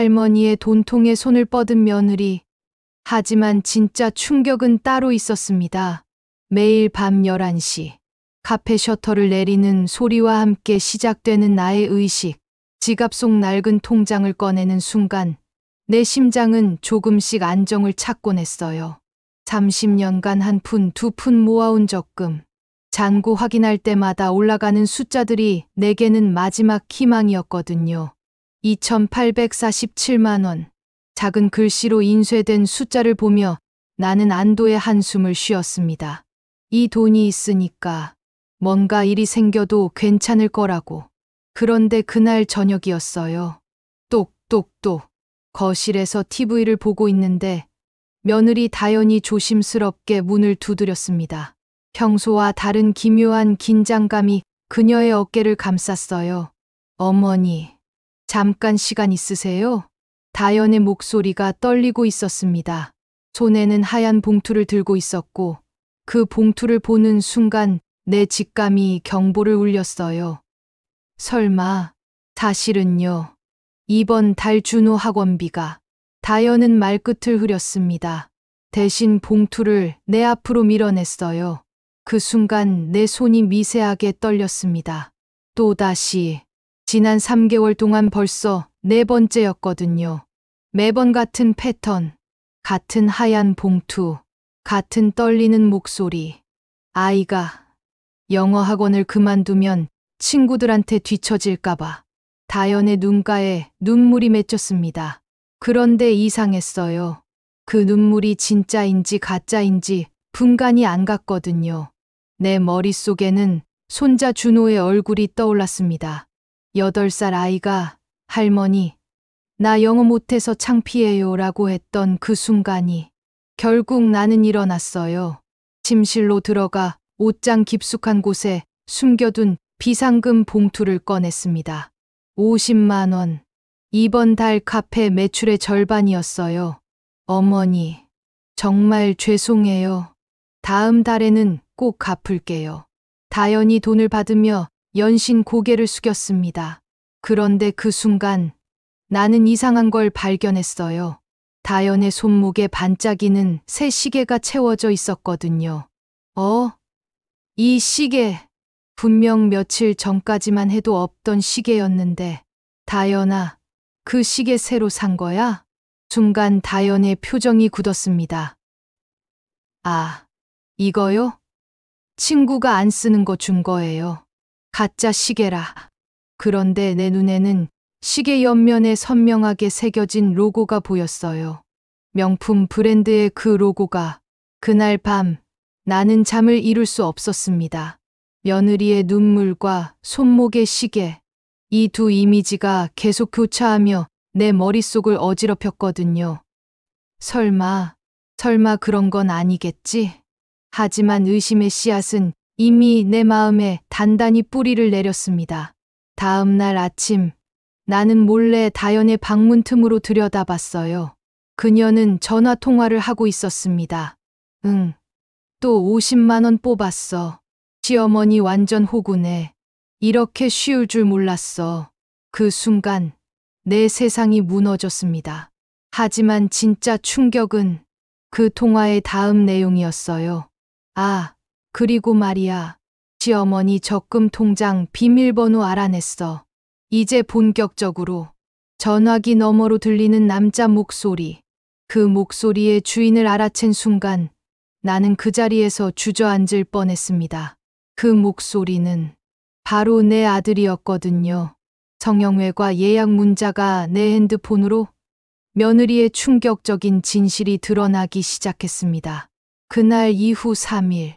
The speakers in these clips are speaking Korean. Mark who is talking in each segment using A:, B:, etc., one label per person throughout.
A: 할머니의 돈통에 손을 뻗은 며느리. 하지만 진짜 충격은 따로 있었습니다. 매일 밤 11시, 카페 셔터를 내리는 소리와 함께 시작되는 나의 의식. 지갑 속 낡은 통장을 꺼내는 순간 내 심장은 조금씩 안정을 찾곤 했어요. 30년간 한 푼, 두 푼 모아온 적금. 잔고 확인할 때마다 올라가는 숫자들이 내게는 마지막 희망이었거든요. 2,847만 원. 작은 글씨로 인쇄된 숫자를 보며 나는 안도의 한숨을 쉬었습니다. 이 돈이 있으니까 뭔가 일이 생겨도 괜찮을 거라고. 그런데 그날 저녁이었어요. 똑똑똑. 거실에서 TV를 보고 있는데 며느리 다연이 조심스럽게 문을 두드렸습니다. 평소와 다른 기묘한 긴장감이 그녀의 어깨를 감쌌어요. 어머니, 잠깐 시간 있으세요? 다연의 목소리가 떨리고 있었습니다. 손에는 하얀 봉투를 들고 있었고 그 봉투를 보는 순간 내 직감이 경보를 울렸어요. 설마, 사실은요. 이번 달 준호 학원비가. 다연은 말끝을 흐렸습니다. 대신 봉투를 내 앞으로 밀어냈어요. 그 순간 내 손이 미세하게 떨렸습니다. 또다시 지난 3개월 동안 벌써 4번째였거든요. 매번 같은 패턴, 같은 하얀 봉투, 같은 떨리는 목소리. 아이가 영어 학원을 그만두면 친구들한테 뒤처질까봐. 다연의 눈가에 눈물이 맺혔습니다. 그런데 이상했어요. 그 눈물이 진짜인지 가짜인지 분간이 안 갔거든요. 내 머릿속에는 손자 준호의 얼굴이 떠올랐습니다. 8살 아이가 할머니, 나 영어 못해서 창피해요 라고 했던 그 순간이. 결국 나는 일어났어요. 침실로 들어가 옷장 깊숙한 곳에 숨겨둔 비상금 봉투를 꺼냈습니다. 50만 원. 이번 달 카페 매출의 절반이었어요. 어머니, 정말 죄송해요. 다음 달에는 꼭 갚을게요. 다연이 돈을 받으며 연신 고개를 숙였습니다. 그런데 그 순간 나는 이상한 걸 발견했어요. 다연의 손목에 반짝이는 새 시계가 채워져 있었거든요. 이 시계. 분명 며칠 전까지만 해도 없던 시계였는데. 다연아, 그 시계 새로 산 거야? 순간 다연의 표정이 굳었습니다. 아, 이거요? 친구가 안 쓰는 거 준 거예요. 가짜 시계라. 그런데 내 눈에는 시계 옆면에 선명하게 새겨진 로고가 보였어요. 명품 브랜드의 그 로고가. 그날 밤 나는 잠을 이룰 수 없었습니다. 며느리의 눈물과 손목의 시계. 이 두 이미지가 계속 교차하며 내 머릿속을 어지럽혔거든요. 설마 그런 건 아니겠지? 하지만 의심의 씨앗은 이미 내 마음에 단단히 뿌리를 내렸습니다. 다음 날 아침, 나는 몰래 다연의 방문 틈으로 들여다봤어요. 그녀는 전화 통화를 하고 있었습니다. 응, 또 50만 원 뽑았어. 시어머니 완전 호구네. 이렇게 쉬울 줄 몰랐어. 그 순간 내 세상이 무너졌습니다. 하지만 진짜 충격은 그 통화의 다음 내용이었어요. 아, 그리고 말이야. 시어머니 적금 통장 비밀번호 알아냈어. 이제 본격적으로. 전화기 너머로 들리는 남자 목소리. 그 목소리의 주인을 알아챈 순간 나는 그 자리에서 주저앉을 뻔했습니다. 그 목소리는 바로 내 아들이었거든요. 성형외과 예약 문자가 내 핸드폰으로. 며느리의 충격적인 진실이 드러나기 시작했습니다. 그날 이후 3일,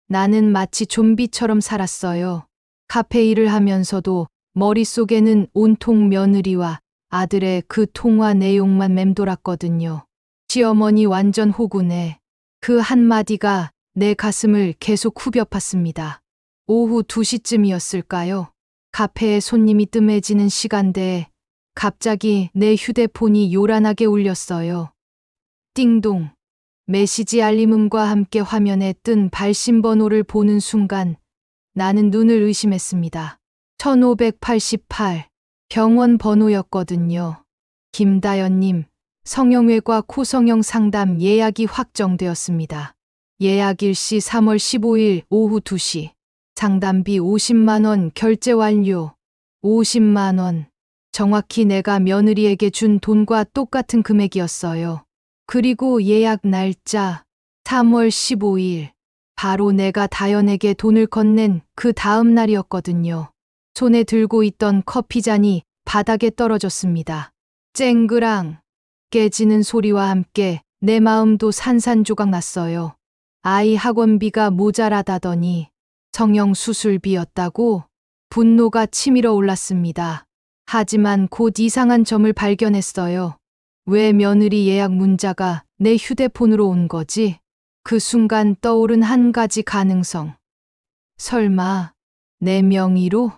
A: 나는 마치 좀비처럼 살았어요. 카페 일을 하면서도 머릿속에는 온통 며느리와 아들의 그 통화 내용만 맴돌았거든요. 시어머니 완전 호구네. 그 한마디가 내 가슴을 계속 후벼 팠습니다. 오후 2시쯤이었을까요? 카페에 손님이 뜸해지는 시간대에 갑자기 내 휴대폰이 요란하게 울렸어요. 띵동. 메시지 알림음과 함께 화면에 뜬 발신번호를 보는 순간 나는 눈을 의심했습니다. 1588. 병원 번호였거든요. 김다연님, 성형외과 코성형 상담 예약이 확정되었습니다. 예약 일시 3월 15일 오후 2시. 상담비 50만 원 결제 완료. 50만 원. 정확히 내가 며느리에게 준 돈과 똑같은 금액이었어요. 그리고 예약 날짜 3월 15일. 바로 내가 다연에게 돈을 건넨 그 다음 날이었거든요. 손에 들고 있던 커피잔이 바닥에 떨어졌습니다. 쨍그랑 깨지는 소리와 함께 내 마음도 산산조각 났어요. 아이 학원비가 모자라다더니 성형 수술비였다고 분노가 치밀어 올랐습니다. 하지만 곧 이상한 점을 발견했어요. 왜 며느리 예약 문자가 내 휴대폰으로 온 거지? 그 순간 떠오른 한 가지 가능성. 설마 내 명의로?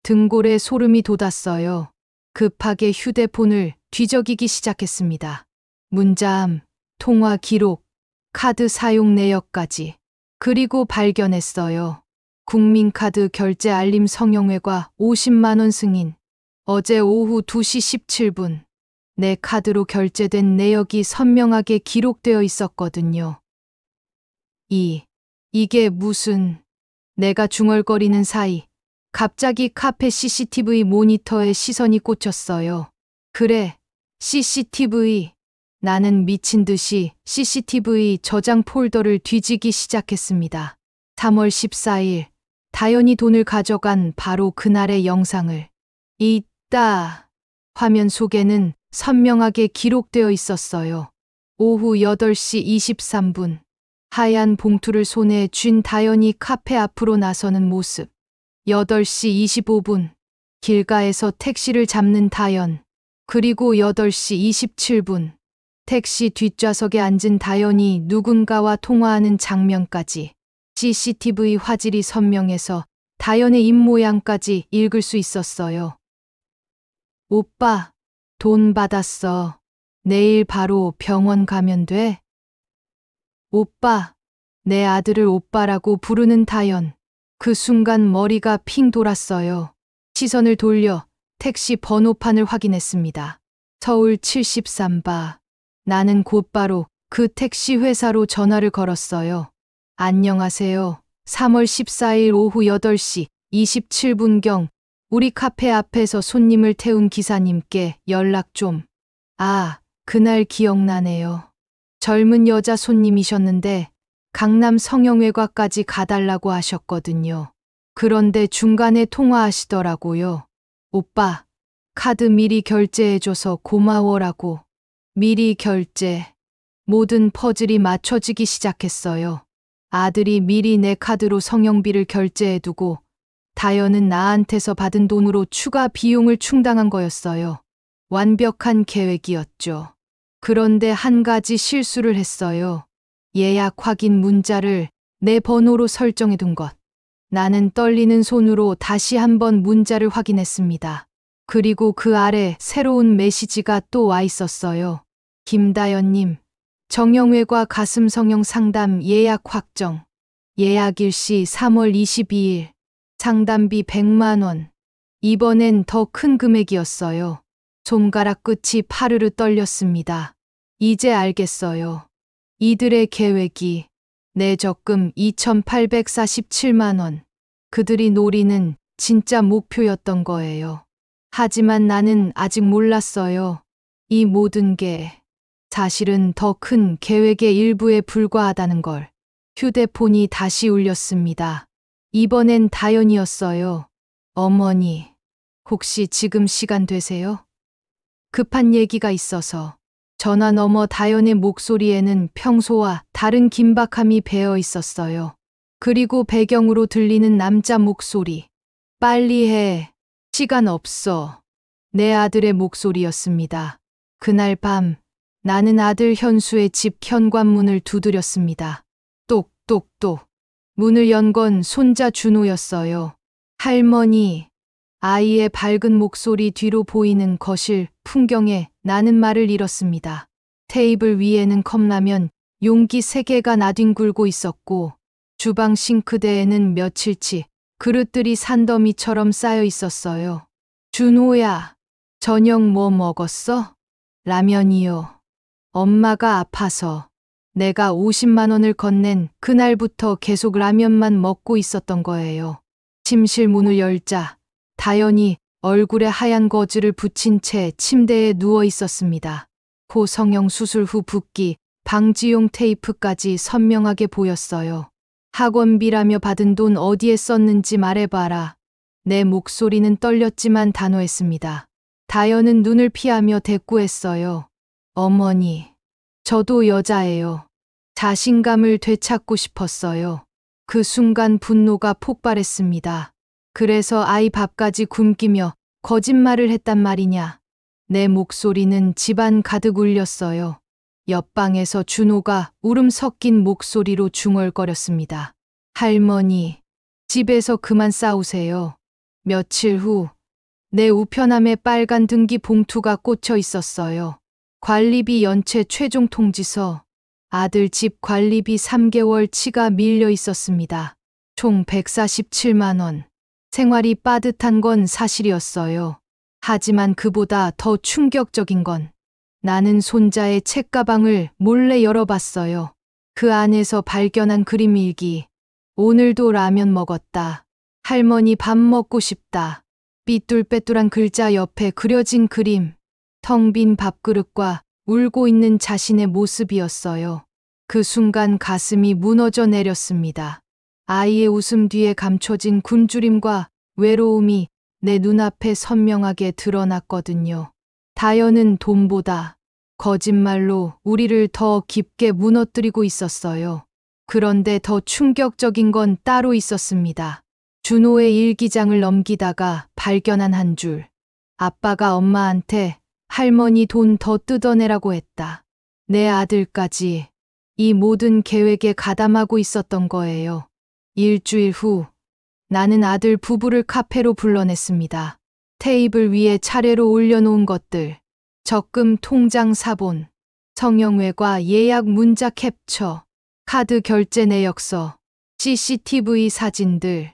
A: 등골에 소름이 돋았어요. 급하게 휴대폰을 뒤적이기 시작했습니다. 문자함, 통화 기록, 카드 사용 내역까지. 그리고 발견했어요. 국민카드 결제 알림 성형외과 50만 원 승인. 어제 오후 2시 17분. 내 카드로 결제된 내역이 선명하게 기록되어 있었거든요. 이게 무슨... 내가 중얼거리는 사이 갑자기 카페 CCTV 모니터에 시선이 꽂혔어요. 그래, CCTV. 나는 미친 듯이 CCTV 저장 폴더를 뒤지기 시작했습니다. 3월 14일, 다연이 돈을 가져간 바로 그날의 영상을. 있다. 화면 속에는 선명하게 기록되어 있었어요. 오후 8시 23분. 하얀 봉투를 손에 쥔 다연이 카페 앞으로 나서는 모습. 8시 25분. 길가에서 택시를 잡는 다연. 그리고 8시 27분. 택시 뒷좌석에 앉은 다연이 누군가와 통화하는 장면까지. CCTV 화질이 선명해서 다연의 입모양까지 읽을 수 있었어요. 오빠, 돈 받았어. 내일 바로 병원 가면 돼. 오빠, 내 아들을 오빠라고 부르는 다연. 그 순간 머리가 핑 돌았어요. 시선을 돌려 택시 번호판을 확인했습니다. 서울 73바. 나는 곧바로 그 택시 회사로 전화를 걸었어요. 안녕하세요. 3월 14일 오후 8시 27분경 우리 카페 앞에서 손님을 태운 기사님께 연락 좀. 아, 그날 기억나네요. 젊은 여자 손님이셨는데 강남 성형외과까지 가달라고 하셨거든요. 그런데 중간에 통화하시더라고요. 오빠, 카드 미리 결제해줘서 고마워라고. 미리 결제. 모든 퍼즐이 맞춰지기 시작했어요. 아들이 미리 내 카드로 성형비를 결제해두고 다연은 나한테서 받은 돈으로 추가 비용을 충당한 거였어요. 완벽한 계획이었죠. 그런데 한 가지 실수를 했어요. 예약 확인 문자를 내 번호로 설정해둔 것. 나는 떨리는 손으로 다시 한번 문자를 확인했습니다. 그리고 그 아래 새로운 메시지가 또 와 있었어요. 김다연님, 정형외과 가슴 성형 상담 예약 확정. 예약 일시 3월 22일. 상담비 100만 원. 이번엔 더 큰 금액이었어요. 손가락 끝이 파르르 떨렸습니다. 이제 알겠어요. 이들의 계획이 내 적금 2,847만 원. 그들이 노리는 진짜 목표였던 거예요. 하지만 나는 아직 몰랐어요. 이 모든 게 사실은 더 큰 계획의 일부에 불과하다는 걸. 휴대폰이 다시 울렸습니다. 이번엔 다연이었어요. 어머니, 혹시 지금 시간 되세요? 급한 얘기가 있어서. 전화 너머 다연의 목소리에는 평소와 다른 긴박함이 배어 있었어요. 그리고 배경으로 들리는 남자 목소리. 빨리 해. 시간 없어. 내 아들의 목소리였습니다. 그날 밤 나는 아들 현수의 집 현관문을 두드렸습니다. 똑똑똑. 문을 연 건 손자 준호였어요. 할머니. 아이의 밝은 목소리 뒤로 보이는 거실 풍경에 나는 말을 잃었습니다. 테이블 위에는 컵라면 용기 3개가 나뒹굴고 있었고 주방 싱크대에는 며칠치 그릇들이 산더미처럼 쌓여 있었어요. 준호야, 저녁 뭐 먹었어? 라면이요. 엄마가 아파서 내가 50만 원을 건넨 그날부터 계속 라면만 먹고 있었던 거예요. 침실 문을 열자 다연이 얼굴에 하얀 거즈를 붙인 채 침대에 누워 있었습니다. 코 성형 수술 후 붓기, 방지용 테이프까지 선명하게 보였어요. 학원비라며 받은 돈 어디에 썼는지 말해봐라. 내 목소리는 떨렸지만 단호했습니다. 다연은 눈을 피하며 대꾸했어요. 어머니, 저도 여자예요. 자신감을 되찾고 싶었어요. 그 순간 분노가 폭발했습니다. 그래서 아이 밥까지 굶기며 거짓말을 했단 말이냐. 내 목소리는 집안 가득 울렸어요. 옆방에서 준호가 울음 섞인 목소리로 중얼거렸습니다. 할머니, 집에서 그만 싸우세요. 며칠 후, 내 우편함에 빨간 등기 봉투가 꽂혀 있었어요. 관리비 연체 최종 통지서, 아들 집 관리비 3개월 치가 밀려 있었습니다. 총 147만 원. 생활이 빠듯한 건 사실이었어요. 하지만 그보다 더 충격적인 건 나는 손자의 책가방을 몰래 열어봤어요. 그 안에서 발견한 그림 일기. 오늘도 라면 먹었다. 할머니 밥 먹고 싶다. 삐뚤빼뚤한 글자 옆에 그려진 그림. 텅 빈 밥그릇과 울고 있는 자신의 모습이었어요. 그 순간 가슴이 무너져 내렸습니다. 아이의 웃음 뒤에 감춰진 굶주림과 외로움이 내 눈앞에 선명하게 드러났거든요. 다연은 돈보다 거짓말로 우리를 더 깊게 무너뜨리고 있었어요. 그런데 더 충격적인 건 따로 있었습니다. 준호의 일기장을 넘기다가 발견한 한 줄. 아빠가 엄마한테 할머니 돈 더 뜯어내라고 했다. 내 아들까지 이 모든 계획에 가담하고 있었던 거예요. 일주일 후 나는 아들 부부를 카페로 불러냈습니다. 테이블 위에 차례로 올려놓은 것들, 적금 통장 사본, 성형외과 예약 문자 캡처, 카드 결제 내역서, CCTV 사진들,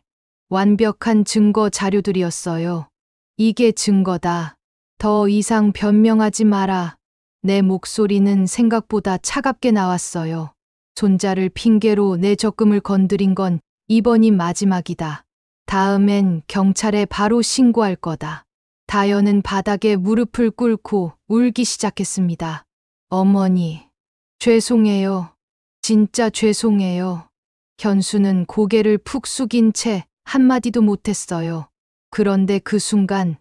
A: 완벽한 증거 자료들이었어요. 이게 증거다. 더 이상 변명하지 마라. 내 목소리는 생각보다 차갑게 나왔어요. 손자를 핑계로 내 적금을 건드린 건 이번이 마지막이다. 다음엔 경찰에 바로 신고할 거다. 다연은 바닥에 무릎을 꿇고 울기 시작했습니다. 어머니, 죄송해요. 진짜 죄송해요. 현수는 고개를 푹 숙인 채 한마디도 못했어요. 그런데 그 순간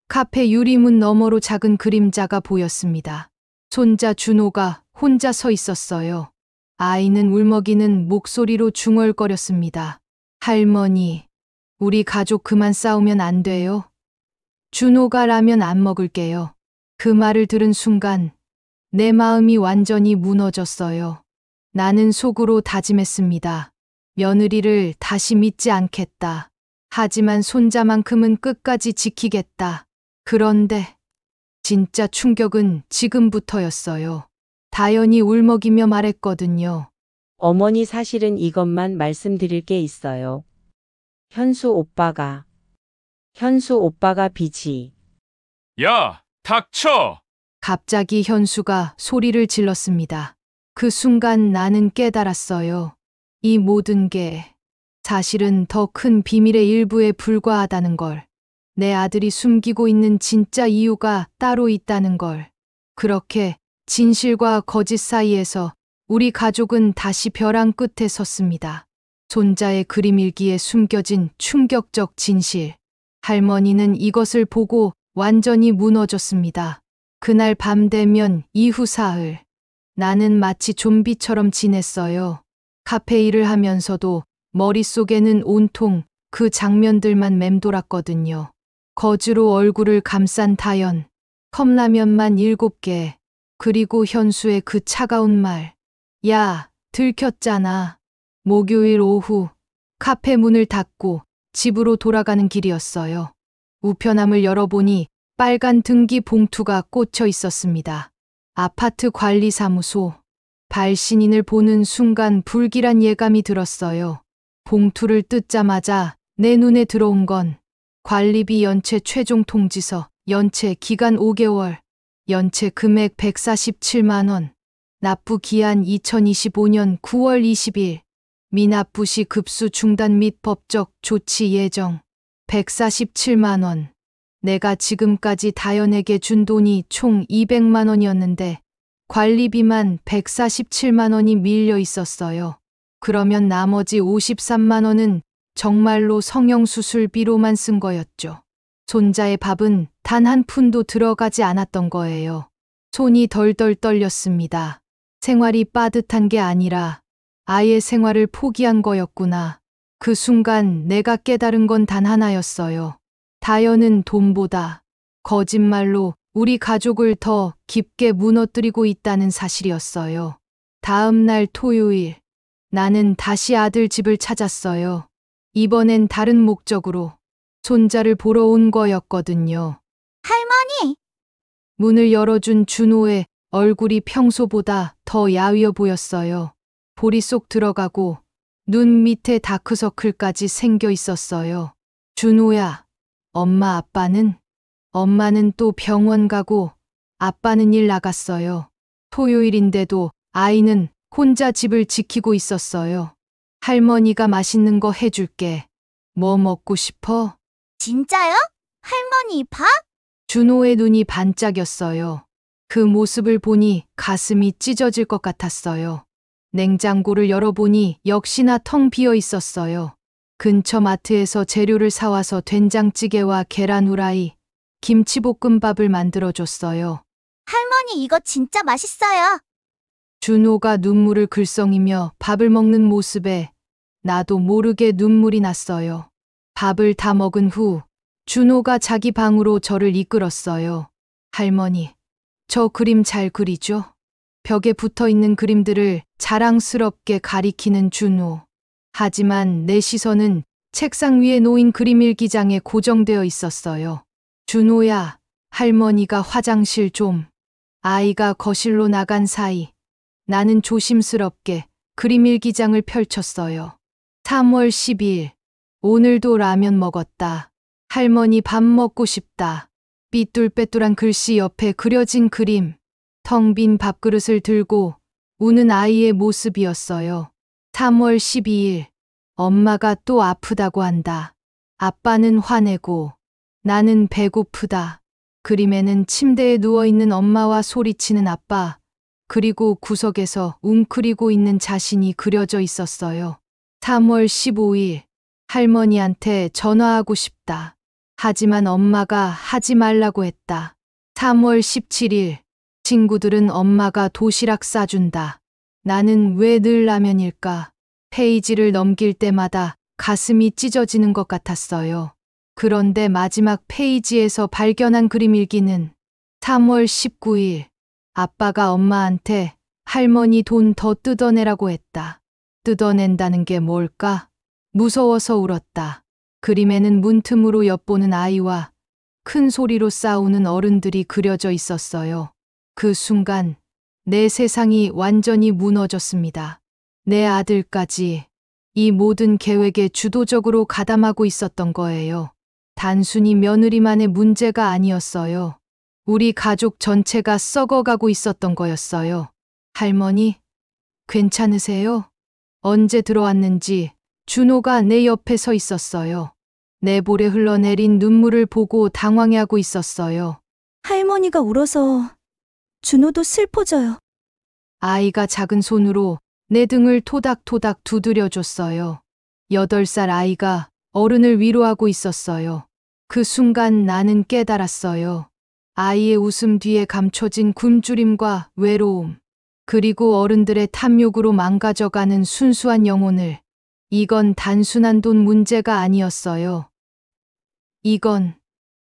A: 카페 유리문 너머로 작은 그림자가 보였습니다. 손자 준호가 혼자 서 있었어요. 아이는 울먹이는 목소리로 중얼거렸습니다. 할머니, 우리 가족 그만 싸우면 안 돼요? 준호가 라면 안 먹을게요. 그 말을 들은 순간 내 마음이 완전히 무너졌어요. 나는 속으로 다짐했습니다. 며느리를 다시 믿지 않겠다. 하지만 손자만큼은 끝까지 지키겠다. 그런데 진짜 충격은 지금부터였어요. 다연이 울먹이며 말했거든요.
B: 어머니 사실은 이것만 말씀드릴 게 있어요. 현수 오빠가 빚이.
C: 야, 닥쳐!
A: 갑자기 현수가 소리를 질렀습니다. 그 순간 나는 깨달았어요. 이 모든 게 사실은 더 큰 비밀의 일부에 불과하다는 걸. 내 아들이 숨기고 있는 진짜 이유가 따로 있다는 걸. 그렇게 진실과 거짓 사이에서 우리 가족은 다시 벼랑 끝에 섰습니다. 손자의 그림 일기에 숨겨진 충격적 진실. 할머니는 이것을 보고 완전히 무너졌습니다. 그날 밤 되면 이후 사흘. 나는 마치 좀비처럼 지냈어요. 카페 일을 하면서도 머릿속에는 온통 그 장면들만 맴돌았거든요. 거즈로 얼굴을 감싼 다연, 컵라면만 7개, 그리고 현수의 그 차가운 말. 야, 들켰잖아. 목요일 오후 카페 문을 닫고 집으로 돌아가는 길이었어요. 우편함을 열어보니 빨간 등기 봉투가 꽂혀 있었습니다. 아파트 관리사무소. 발신인을 보는 순간 불길한 예감이 들었어요. 봉투를 뜯자마자 내 눈에 들어온 건 관리비 연체 최종 통지서, 연체 기간 5개월. 연체 금액 147만 원. 납부 기한 2025년 9월 20일. 미납부 시 급수 중단 및 법적 조치 예정. 147만 원. 내가 지금까지 다연에게 준 돈이 총 200만 원이었는데 관리비만 147만 원이 밀려 있었어요. 그러면 나머지 53만 원은 정말로 성형수술비로만 쓴 거였죠. 손자의 밥은 단 한 푼도 들어가지 않았던 거예요. 손이 덜덜 떨렸습니다. 생활이 빠듯한 게 아니라 아예 생활을 포기한 거였구나. 그 순간 내가 깨달은 건 단 하나였어요. 다연은 돈보다 거짓말로 우리 가족을 더 깊게 무너뜨리고 있다는 사실이었어요. 다음 날 토요일, 나는 다시 아들 집을 찾았어요. 이번엔 다른 목적으로 손자를 보러 온 거였거든요.
D: 할머니,
A: 문을 열어준 준호의 얼굴이 평소보다 더 야위어 보였어요. 볼이 쏙 들어가고 눈 밑에 다크서클까지 생겨 있었어요. 준호야, 엄마 아빠는? 엄마는 또 병원 가고 아빠는 일 나갔어요. 토요일인데도 아이는 혼자 집을 지키고 있었어요. 할머니가 맛있는 거 해줄게. 뭐 먹고 싶어?
D: 진짜요? 할머니 밥?
A: 준호의 눈이 반짝였어요. 그 모습을 보니 가슴이 찢어질 것 같았어요. 냉장고를 열어보니 역시나 텅 비어 있었어요. 근처 마트에서 재료를 사와서 된장찌개와 계란 후라이, 김치볶음밥을 만들어줬어요.
D: 할머니 이거 진짜 맛있어요.
A: 준호가 눈물을 글썽이며 밥을 먹는 모습에 나도 모르게 눈물이 났어요. 밥을 다 먹은 후 준호가 자기 방으로 저를 이끌었어요. 할머니, 저 그림 잘 그리죠? 벽에 붙어 있는 그림들을 자랑스럽게 가리키는 준호. 하지만 내 시선은 책상 위에 놓인 그림 일기장에 고정되어 있었어요. 준호야, 할머니가 화장실 좀. 아이가 거실로 나간 사이 나는 조심스럽게 그림 일기장을 펼쳤어요. 3월 10일. 오늘도 라면 먹었다. 할머니 밥 먹고 싶다. 삐뚤빼뚤한 글씨 옆에 그려진 그림. 텅 빈 밥그릇을 들고 우는 아이의 모습이었어요. 3월 12일. 엄마가 또 아프다고 한다. 아빠는 화내고 나는 배고프다. 그림에는 침대에 누워있는 엄마와 소리치는 아빠, 그리고 구석에서 웅크리고 있는 자신이 그려져 있었어요. 3월 15일. 할머니한테 전화하고 싶다. 하지만 엄마가 하지 말라고 했다. 3월 17일. 친구들은 엄마가 도시락 싸준다. 나는 왜 늘 라면일까? 페이지를 넘길 때마다 가슴이 찢어지는 것 같았어요. 그런데 마지막 페이지에서 발견한 그림 일기는 3월 19일. 아빠가 엄마한테 할머니 돈 더 뜯어내라고 했다. 뜯어낸다는 게 뭘까? 무서워서 울었다. 그림에는 문틈으로 엿보는 아이와 큰 소리로 싸우는 어른들이 그려져 있었어요. 그 순간 내 세상이 완전히 무너졌습니다. 내 아들까지 이 모든 계획에 주도적으로 가담하고 있었던 거예요. 단순히 며느리만의 문제가 아니었어요. 우리 가족 전체가 썩어가고 있었던 거였어요. 할머니, 괜찮으세요? 언제 들어왔는지 준호가 내 옆에 서 있었어요. 내 볼에 흘러내린 눈물을 보고 당황해하고 있었어요.
D: 할머니가 울어서 준호도 슬퍼져요.
A: 아이가 작은 손으로 내 등을 토닥토닥 두드려줬어요. 8살 아이가 어른을 위로하고 있었어요. 그 순간 나는 깨달았어요. 아이의 웃음 뒤에 감춰진 굶주림과 외로움, 그리고 어른들의 탐욕으로 망가져가는 순수한 영혼을. 이건 단순한 돈 문제가 아니었어요. 이건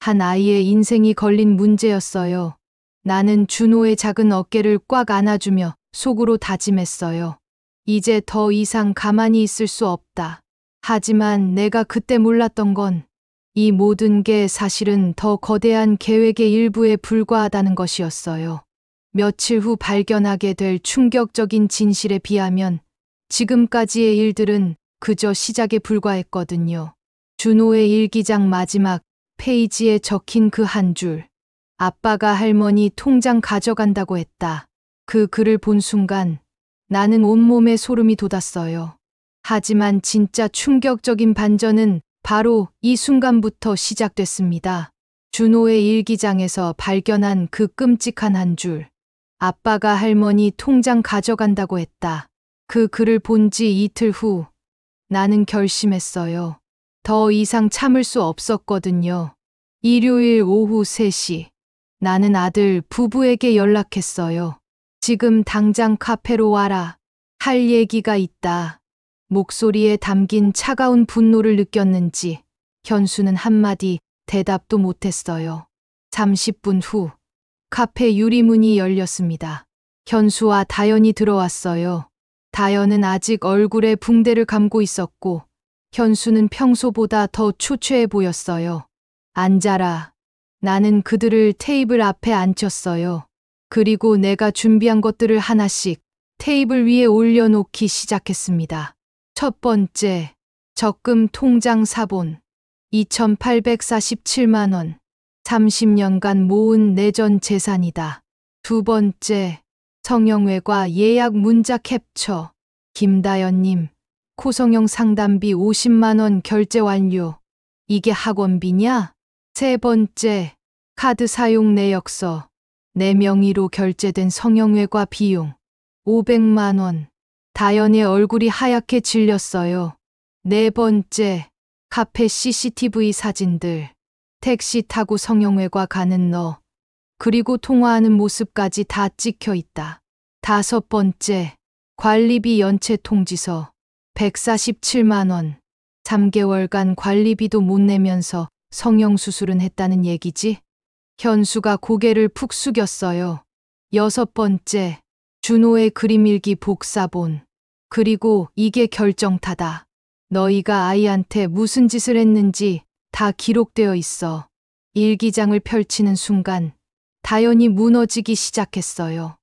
A: 한 아이의 인생이 걸린 문제였어요. 나는 준호의 작은 어깨를 꽉 안아주며 속으로 다짐했어요. 이제 더 이상 가만히 있을 수 없다. 하지만 내가 그때 몰랐던 건 이 모든 게 사실은 더 거대한 계획의 일부에 불과하다는 것이었어요. 며칠 후 발견하게 될 충격적인 진실에 비하면 지금까지의 일들은 그저 시작에 불과했거든요. 준호의 일기장 마지막 페이지에 적힌 그 한 줄. 아빠가 할머니 통장 가져간다고 했다. 그 글을 본 순간 나는 온몸에 소름이 돋았어요. 하지만 진짜 충격적인 반전은 바로 이 순간부터 시작됐습니다. 준호의 일기장에서 발견한 그 끔찍한 한 줄. 아빠가 할머니 통장 가져간다고 했다. 그 글을 본 지 이틀 후 나는 결심했어요. 더 이상 참을 수 없었거든요. 일요일 오후 3시 나는 아들 부부에게 연락했어요. 지금 당장 카페로 와라. 할 얘기가 있다. 목소리에 담긴 차가운 분노를 느꼈는지 현수는 한마디 대답도 못했어요. 30분 후 카페 유리문이 열렸습니다. 현수와 다연이 들어왔어요. 다연은 아직 얼굴에 붕대를 감고 있었고 현수는 평소보다 더 초췌해 보였어요. 앉아라. 나는 그들을 테이블 앞에 앉혔어요. 그리고 내가 준비한 것들을 하나씩 테이블 위에 올려놓기 시작했습니다. 첫 번째, 적금 통장 사본. 2,847만 원. 30년간 모은 내전 재산이다. 두 번째, 성형외과 예약 문자 캡처. 김다연님, 코성형 상담비 50만 원 결제 완료. 이게 학원비냐? 세 번째, 카드 사용 내역서. 내 명의로 결제된 성형외과 비용 500만 원. 다연의 얼굴이 하얗게 질렸어요. 네 번째, 카페 CCTV 사진들. 택시 타고 성형외과 가는 너. 그리고 통화하는 모습까지 다 찍혀 있다. 다섯 번째, 관리비 연체 통지서. 147만 원. 3개월간 관리비도 못 내면서 성형수술은 했다는 얘기지? 현수가 고개를 푹 숙였어요. 여섯 번째, 준호의 그림일기 복사본. 그리고 이게 결정타다. 너희가 아이한테 무슨 짓을 했는지 다 기록되어 있어. 일기장을 펼치는 순간 다연이 무너지기 시작했어요.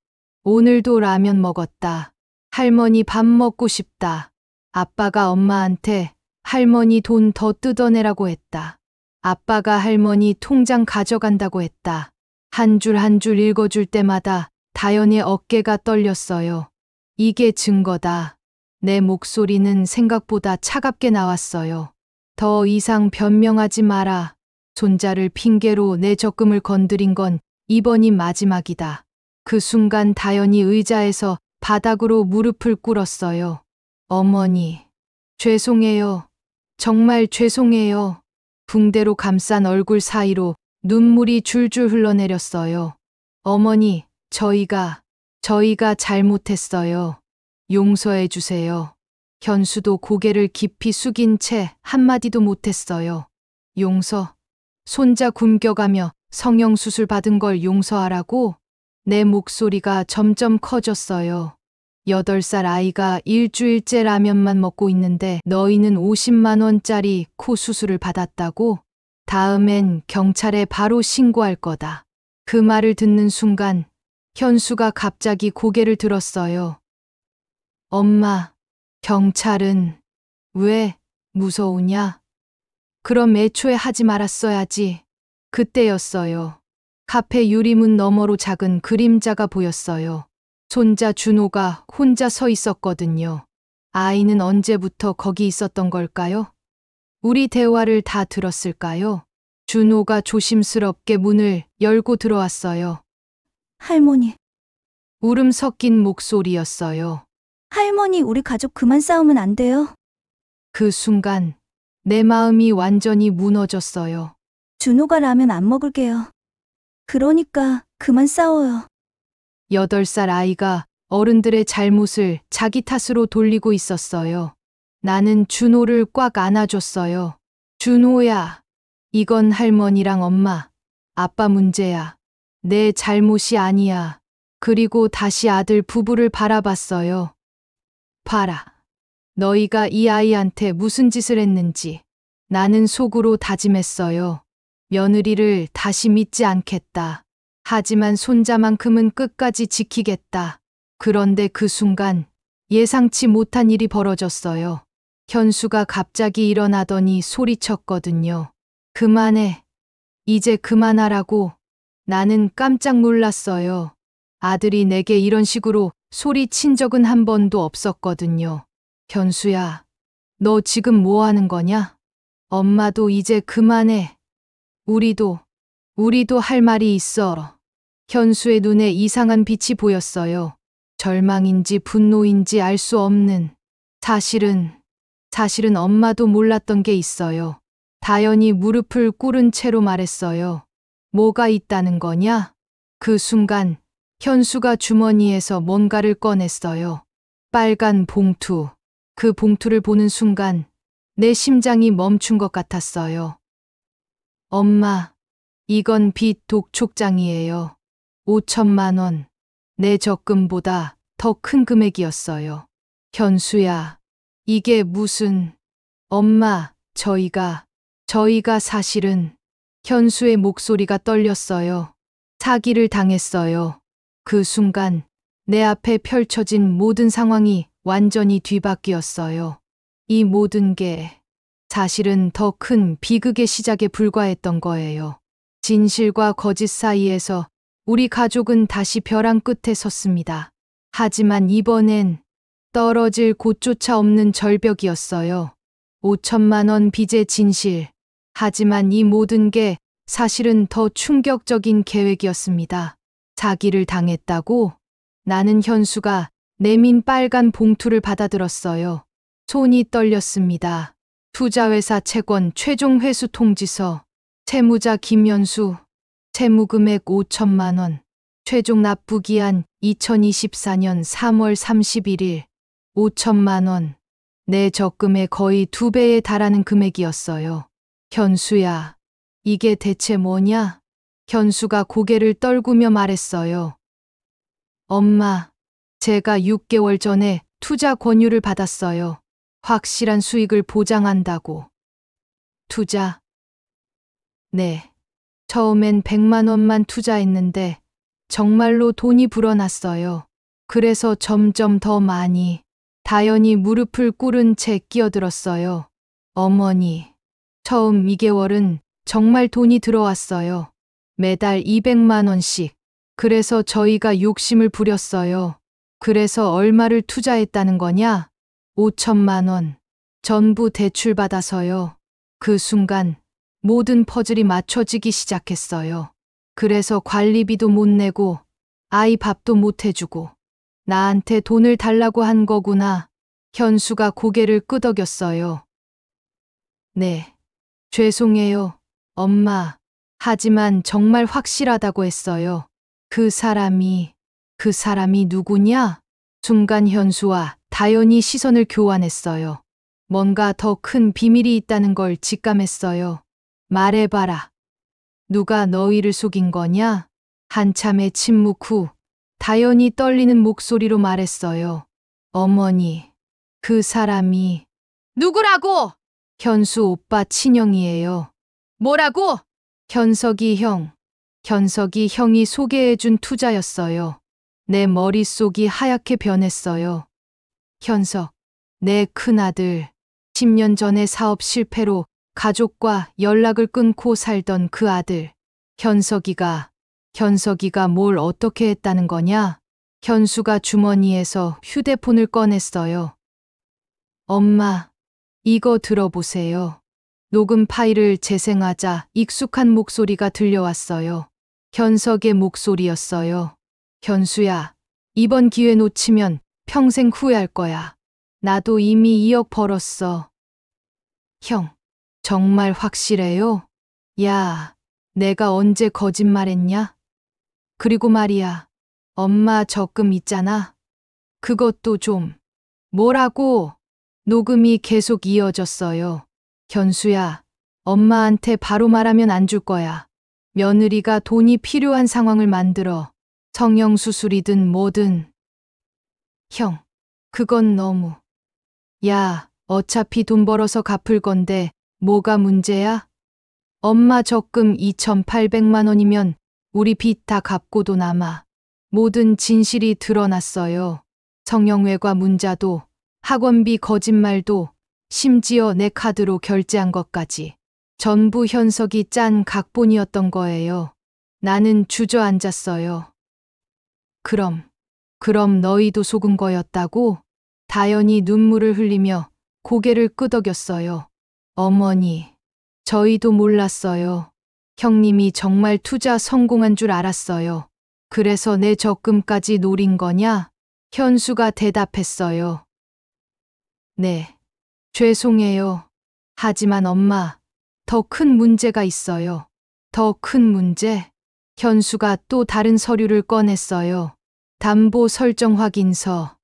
A: 오늘도 라면 먹었다. 할머니 밥 먹고 싶다. 아빠가 엄마한테 할머니 돈 더 뜯어내라고 했다. 아빠가 할머니 통장 가져간다고 했다. 한 줄 한 줄 읽어줄 때마다 다연의 어깨가 떨렸어요. 이게 증거다. 내 목소리는 생각보다 차갑게 나왔어요. 더 이상 변명하지 마라. 손자를 핑계로 내 적금을 건드린 건 이번이 마지막이다. 그 순간 다연이 의자에서 바닥으로 무릎을 꿇었어요. 어머니, 죄송해요. 정말 죄송해요. 붕대로 감싼 얼굴 사이로 눈물이 줄줄 흘러내렸어요. 어머니, 저희가 잘못했어요. 용서해 주세요. 현수도 고개를 깊이 숙인 채 한마디도 못했어요. 용서? 손자 굶겨가며 성형수술 받은 걸 용서하라고? 내 목소리가 점점 커졌어요. 8살 아이가 일주일째 라면만 먹고 있는데 너희는 50만 원짜리 코 수술을 받았다고? 다음엔 경찰에 바로 신고할 거다. 그 말을 듣는 순간 현수가 갑자기 고개를 들었어요. 엄마, 경찰은 왜 무서우냐? 그럼 애초에 하지 말았어야지. 그때였어요. 카페 유리문 너머로 작은 그림자가 보였어요. 손자 준호가 혼자 서 있었거든요. 아이는 언제부터 거기 있었던 걸까요? 우리 대화를 다 들었을까요? 준호가 조심스럽게 문을 열고 들어왔어요.
D: 할머니,
A: 울음 섞인 목소리였어요.
D: 할머니, 우리 가족 그만 싸우면 안 돼요.
A: 그 순간 내 마음이 완전히 무너졌어요.
D: 준호가 라면 안 먹을게요. 그러니까 그만 싸워요.
A: 8살 아이가 어른들의 잘못을 자기 탓으로 돌리고 있었어요. 나는 준호를 꽉 안아줬어요. 준호야, 이건 할머니랑 엄마, 아빠 문제야. 내 잘못이 아니야. 그리고 다시 아들 부부를 바라봤어요. 봐라. 너희가 이 아이한테 무슨 짓을 했는지. 나는 속으로 다짐했어요. 며느리를 다시 믿지 않겠다. 하지만 손자만큼은 끝까지 지키겠다. 그런데 그 순간 예상치 못한 일이 벌어졌어요. 현수가 갑자기 일어나더니 소리쳤거든요. 그만해. 이제 그만하라고. 나는 깜짝 놀랐어요. 아들이 내게 이런 식으로 소리친 적은 한 번도 없었거든요. 현수야, 너 지금 뭐 하는 거냐? 엄마도 이제 그만해. 우리도 할 말이 있어. 현수의 눈에 이상한 빛이 보였어요. 절망인지 분노인지 알 수 없는. 사실은 엄마도 몰랐던 게 있어요. 다연이 무릎을 꿇은 채로 말했어요. 뭐가 있다는 거냐? 그 순간 현수가 주머니에서 뭔가를 꺼냈어요. 빨간 봉투. 그 봉투를 보는 순간 내 심장이 멈춘 것 같았어요. 엄마, 이건 빚 독촉장이에요. 5천만 원. 내 적금보다 더 큰 금액이었어요. 현수야, 이게 무슨... 엄마, 저희가 사실은... 현수의 목소리가 떨렸어요. 사기를 당했어요. 그 순간 내 앞에 펼쳐진 모든 상황이 완전히 뒤바뀌었어요. 이 모든 게 사실은 더 큰 비극의 시작에 불과했던 거예요. 진실과 거짓 사이에서 우리 가족은 다시 벼랑 끝에 섰습니다. 하지만 이번엔 떨어질 곳조차 없는 절벽이었어요. 5천만 원 빚의 진실. 하지만 이 모든 게 사실은 더 충격적인 계획이었습니다. 사기를 당했다고? 나는 현수가 내민 빨간 봉투를 받아들었어요. 손이 떨렸습니다. 투자회사 채권 최종 회수 통지서. 채무자 김현수. 채무금액 5천만 원. 최종 납부기한 2024년 3월 31일. 5천만 원. 내 적금의 거의 2배에 달하는 금액이었어요. 현수야, 이게 대체 뭐냐? 현수가 고개를 떨구며 말했어요. 엄마, 제가 6개월 전에 투자 권유를 받았어요. 확실한 수익을 보장한다고. 투자? 네. 처음엔 100만 원만 투자했는데 정말로 돈이 불어났어요. 그래서 점점 더 많이. 다연이 무릎을 꿇은 채 끼어들었어요. 어머니, 처음 2개월은 정말 돈이 들어왔어요. 매달 200만 원씩. 그래서 저희가 욕심을 부렸어요. 그래서 얼마를 투자했다는 거냐? 5천만 원. 전부 대출받아서요. 그 순간 모든 퍼즐이 맞춰지기 시작했어요. 그래서 관리비도 못 내고 아이 밥도 못 해주고 나한테 돈을 달라고 한 거구나. 현수가 고개를 끄덕였어요. 네. 죄송해요, 엄마. 하지만 정말 확실하다고 했어요. 그 사람이 누구냐? 순간 현수와 다연이 시선을 교환했어요. 뭔가 더 큰 비밀이 있다는 걸 직감했어요. 말해봐라. 누가 너희를 속인 거냐? 한참의 침묵 후 다연이 떨리는 목소리로 말했어요. 어머니, 그 사람이 누구라고? 현수 오빠 친형이에요. 뭐라고? 현석이 형이 소개해준 투자였어요. 내 머릿속이 하얗게 변했어요. 현석, 내 큰아들. 10년 전에 사업 실패로 가족과 연락을 끊고 살던 그 아들. 현석이가 뭘 어떻게 했다는 거냐? 현수가 주머니에서 휴대폰을 꺼냈어요. 엄마, 이거 들어보세요. 녹음 파일을 재생하자 익숙한 목소리가 들려왔어요. 현석의 목소리였어요. 현수야, 이번 기회 놓치면 평생 후회할 거야. 나도 이미 2억 벌었어. 형, 정말 확실해요? 야, 내가 언제 거짓말했냐? 그리고 말이야, 엄마 적금 있잖아. 그것도 좀. 뭐라고? 녹음이 계속 이어졌어요. 현수야, 엄마한테 바로 말하면 안 줄 거야. 며느리가 돈이 필요한 상황을 만들어. 성형수술이든 뭐든. 형, 그건 너무. 야, 어차피 돈 벌어서 갚을 건데 뭐가 문제야? 엄마 적금 2,800만 원이면 우리 빚 다 갚고도 남아. 모든 진실이 드러났어요. 성형외과 문자도, 학원비 거짓말도, 심지어 내 카드로 결제한 것까지. 전부 현석이 짠 각본이었던 거예요. 나는 주저앉았어요. 그럼 너희도 속은 거였다고? 다연이 눈물을 흘리며 고개를 끄덕였어요. 어머니, 저희도 몰랐어요. 형님이 정말 투자 성공한 줄 알았어요. 그래서 내 적금까지 노린 거냐? 현수가 대답했어요. 네, 죄송해요. 하지만 엄마, 더 큰 문제가 있어요. 더 큰 문제? 현수가 또 다른 서류를 꺼냈어요. 담보 설정 확인서.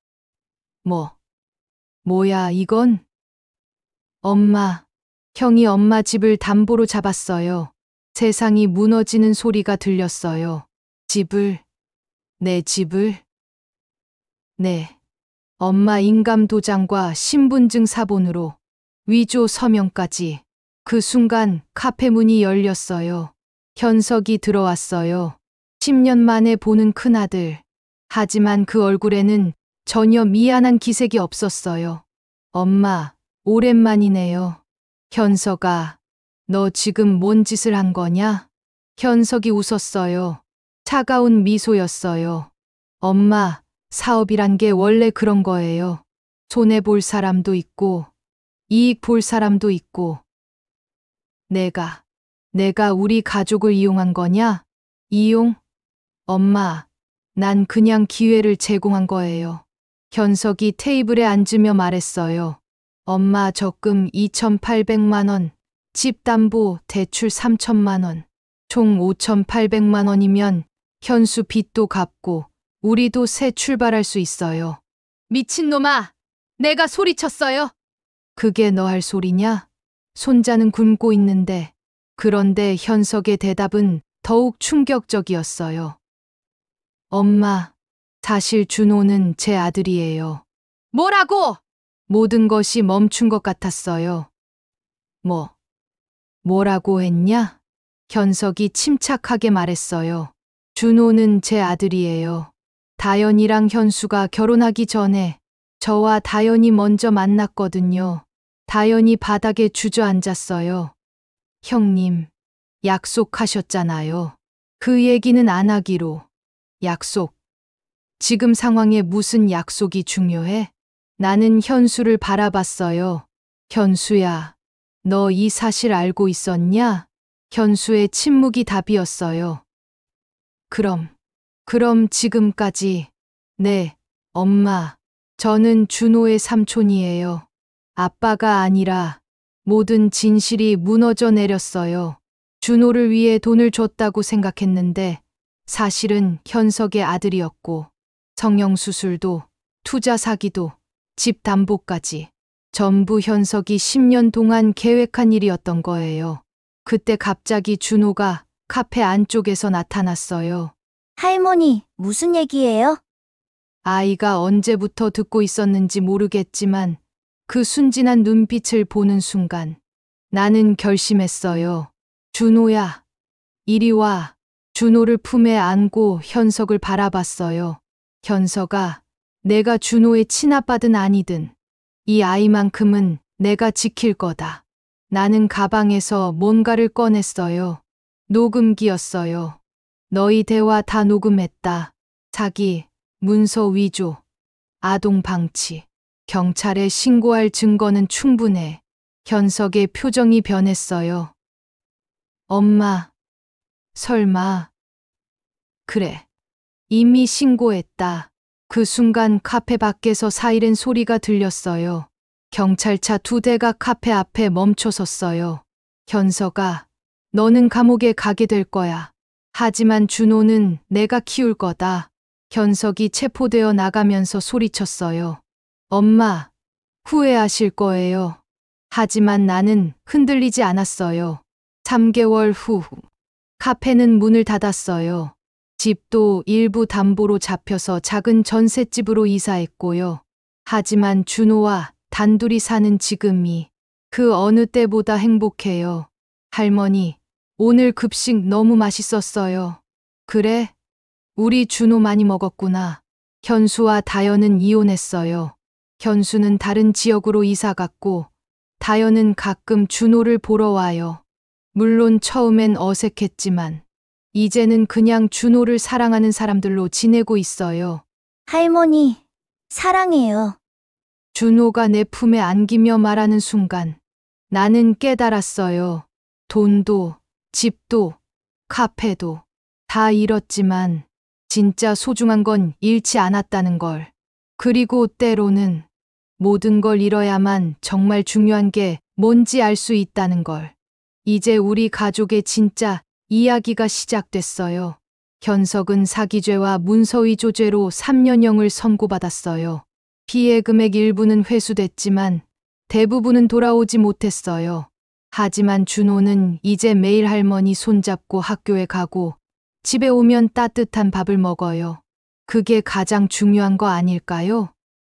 A: 뭐야, 이건? 엄마, 형이 엄마 집을 담보로 잡았어요. 세상이 무너지는 소리가 들렸어요. 내 집을? 네. 엄마 인감도장과 신분증 사본으로 위조 서명까지. 그 순간 카페 문이 열렸어요. 현석이 들어왔어요. 10년 만에 보는 큰아들. 하지만 그 얼굴에는 전혀 미안한 기색이 없었어요. 엄마, 오랜만이네요. 현석아, 너 지금 뭔 짓을 한 거냐? 현석이 웃었어요. 차가운 미소였어요. 엄마, 사업이란 게 원래 그런 거예요. 손해볼 사람도 있고, 이익 볼 사람도 있고. 내가 우리 가족을 이용한 거냐? 이용? 엄마, 난 그냥 기회를 제공한 거예요. 현석이 테이블에 앉으며 말했어요. 엄마 적금 2,800만 원, 집 담보 대출 3천만 원, 총 5,800만 원이면 현수 빚도 갚고 우리도 새 출발할 수 있어요. 미친놈아! 내가 소리쳤어요. 그게 너 할 소리냐? 손자는 굶고 있는데. 그런데 현석의 대답은 더욱 충격적이었어요. 엄마, 사실 준호는 제 아들이에요. 뭐라고? 모든 것이 멈춘 것 같았어요. 뭐라고 했냐? 현석이 침착하게 말했어요. 준호는 제 아들이에요. 다연이랑 현수가 결혼하기 전에 저와 다연이 먼저 만났거든요. 다연이 바닥에 주저앉았어요. 형님, 약속하셨잖아요. 그 얘기는 안 하기로. 약속. 지금 상황에 무슨 약속이 중요해? 나는 현수를 바라봤어요. 현수야, 너 이 사실 알고 있었냐? 현수의 침묵이 답이었어요. 그럼 지금까지. 네, 엄마. 저는 준호의 삼촌이에요. 아빠가 아니라 모든 진실이 무너져 내렸어요. 준호를 위해 돈을 줬다고 생각했는데 사실은 현석의 아들이었고 성형수술도 투자 사기도 집 담보까지 전부 현석이 10년 동안 계획한 일이었던 거예요. 그때 갑자기 준호가 카페 안쪽에서 나타났어요.
D: 할머니, 무슨 얘기예요?
A: 아이가 언제부터 듣고 있었는지 모르겠지만 그 순진한 눈빛을 보는 순간 나는 결심했어요. 준호야, 이리 와. 준호를 품에 안고 현석을 바라봤어요. 현석아, 내가 준호의 친아빠든 아니든 이 아이만큼은 내가 지킬 거다. 나는 가방에서 뭔가를 꺼냈어요. 녹음기였어요. 너희 대화 다 녹음했다. 사기, 문서 위조, 아동 방치. 경찰에 신고할 증거는 충분해. 현석의 표정이 변했어요. 엄마, 설마. 그래, 이미 신고했다. 그 순간 카페 밖에서 사이렌 소리가 들렸어요. 경찰차 2대가 카페 앞에 멈춰섰어요. 현석아, 너는 감옥에 가게 될 거야. 하지만 준호는 내가 키울 거다. 현석이 체포되어 나가면서 소리쳤어요. 엄마, 후회하실 거예요. 하지만 나는 흔들리지 않았어요. 3개월 후, 카페는 문을 닫았어요. 집도 일부 담보로 잡혀서 작은 전셋집으로 이사했고요. 하지만 준호와 단둘이 사는 지금이 그 어느 때보다 행복해요. 할머니, 오늘 급식 너무 맛있었어요. 그래? 우리 준호 많이 먹었구나. 현수와 다연은 이혼했어요. 현수는 다른 지역으로 이사 갔고 다연은 가끔 준호를 보러 와요. 물론 처음엔 어색했지만 이제는 그냥 준호를 사랑하는 사람들로 지내고 있어요.
D: 할머니, 사랑해요.
A: 준호가 내 품에 안기며 말하는 순간 나는 깨달았어요. 돈도, 집도, 카페도 다 잃었지만 진짜 소중한 건 잃지 않았다는 걸. 그리고 때로는 모든 걸 잃어야만 정말 중요한 게 뭔지 알 수 있다는 걸. 이제 우리 가족의 진짜 이야기가 시작됐어요. 현석은 사기죄와 문서위조죄로 3년형을 선고받았어요. 피해 금액 일부는 회수됐지만 대부분은 돌아오지 못했어요. 하지만 준호는 이제 매일 할머니 손잡고 학교에 가고 집에 오면 따뜻한 밥을 먹어요. 그게 가장 중요한 거 아닐까요?